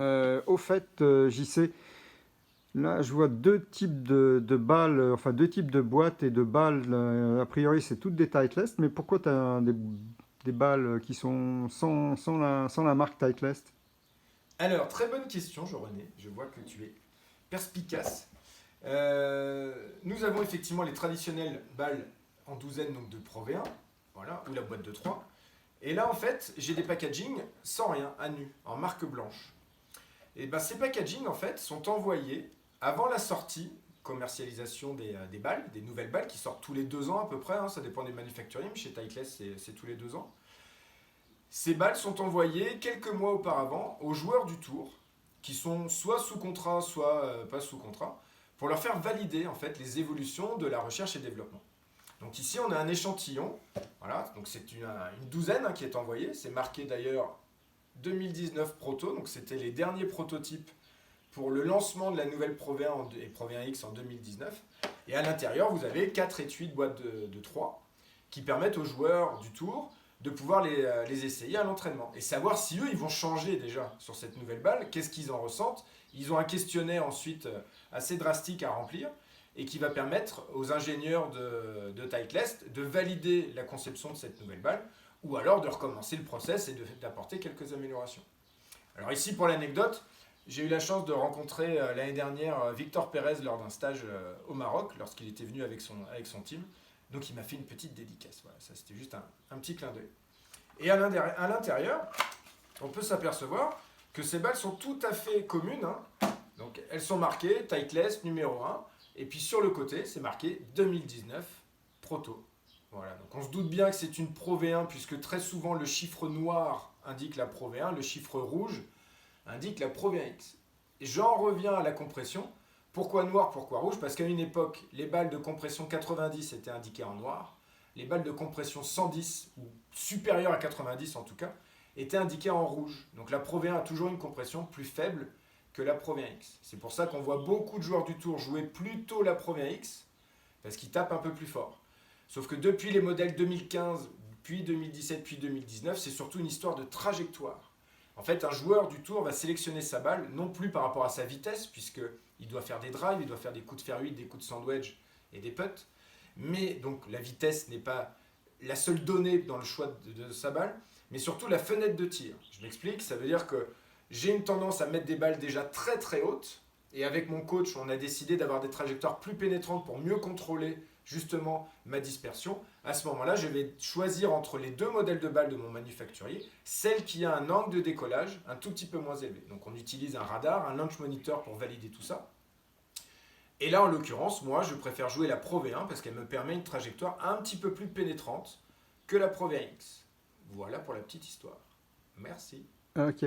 Au fait, JC, là, je vois deux types de balles, enfin deux types de boîtes et de balles. A priori, c'est toutes des Titleist, mais pourquoi tu as des balles qui sont sans la marque Titleist? Alors, très bonne question, Jean-René. Je vois que tu es perspicace. Nous avons effectivement les traditionnelles balles en douzaine donc de Pro V1, voilà, ou la boîte de 3. Et là, en fait, j'ai des packagings sans rien, à nu, en marque blanche. Et ben, ces packagings, en fait, sont envoyés avant la sortie, commercialisation des balles, des nouvelles balles qui sortent tous les 2 ans à peu près, hein, ça dépend des manufacturiers, mais chez Titleist, c'est tous les 2 ans. Ces balles sont envoyées quelques mois auparavant aux joueurs du tour, qui sont soit sous contrat, soit pas sous contrat, pour leur faire valider en fait les évolutions de la recherche et développement. Donc ici on a un échantillon, voilà, donc c'est une douzaine hein, qui est envoyée, c'est marqué d'ailleurs 2019 proto, donc c'était les derniers prototypes pour le lancement de la nouvelle Pro V1 et Pro V1X en 2019. Et à l'intérieur, vous avez 4 étuis de boîtes de 3 qui permettent aux joueurs du tour de pouvoir les essayer à l'entraînement et savoir si eux ils vont changer déjà sur cette nouvelle balle, qu'est-ce qu'ils en ressentent. Ils ont un questionnaire ensuite assez drastique à remplir et qui va permettre aux ingénieurs de Titleist de valider la conception de cette nouvelle balle ou alors de recommencer le process et d'apporter quelques améliorations. Alors ici pour l'anecdote, j'ai eu la chance de rencontrer l'année dernière Victor Pérez lors d'un stage au Maroc lorsqu'il était venu avec son team. Donc il m'a fait une petite dédicace. Voilà, ça c'était juste un petit clin d'œil. Et à l'intérieur, on peut s'apercevoir que ces balles sont tout à fait communes. Hein. Donc elles sont marquées Titleist numéro 1. Et puis sur le côté, c'est marqué 2019 Proto. Voilà, donc on se doute bien que c'est une Pro V1 puisque très souvent le chiffre noir indique la Pro V1, le chiffre rouge indique la Pro V1X. Et j'en reviens à la compression. Pourquoi noir, pourquoi rouge? Parce qu'à une époque, les balles de compression 90 étaient indiquées en noir. Les balles de compression 110, ou supérieures à 90 en tout cas, étaient indiquées en rouge. Donc la Pro V1 a toujours une compression plus faible que la Pro V1X. C'est pour ça qu'on voit beaucoup de joueurs du tour jouer plutôt la Pro V1X, parce qu'ils tapent un peu plus fort. Sauf que depuis les modèles 2015, puis 2017, puis 2019, c'est surtout une histoire de trajectoire. En fait, un joueur du tour va sélectionner sa balle, non plus par rapport à sa vitesse, puisqu'il doit faire des drives, il doit faire des coups de fer 8, des coups de sandwich et des putts. Mais donc la vitesse n'est pas la seule donnée dans le choix de sa balle, mais surtout la fenêtre de tir. Je m'explique, ça veut dire que j'ai une tendance à mettre des balles déjà très très hautes, et avec mon coach, on a décidé d'avoir des trajectoires plus pénétrantes pour mieux contrôler justement ma dispersion. À ce moment-là, je vais choisir entre les deux modèles de balles de mon manufacturier, celle qui a un angle de décollage un tout petit peu moins élevé. Donc on utilise un radar, un launch monitor pour valider tout ça. Et là, en l'occurrence, moi, je préfère jouer la Pro V1 parce qu'elle me permet une trajectoire un petit peu plus pénétrante que la Pro V1X. Voilà pour la petite histoire. Merci. Ok.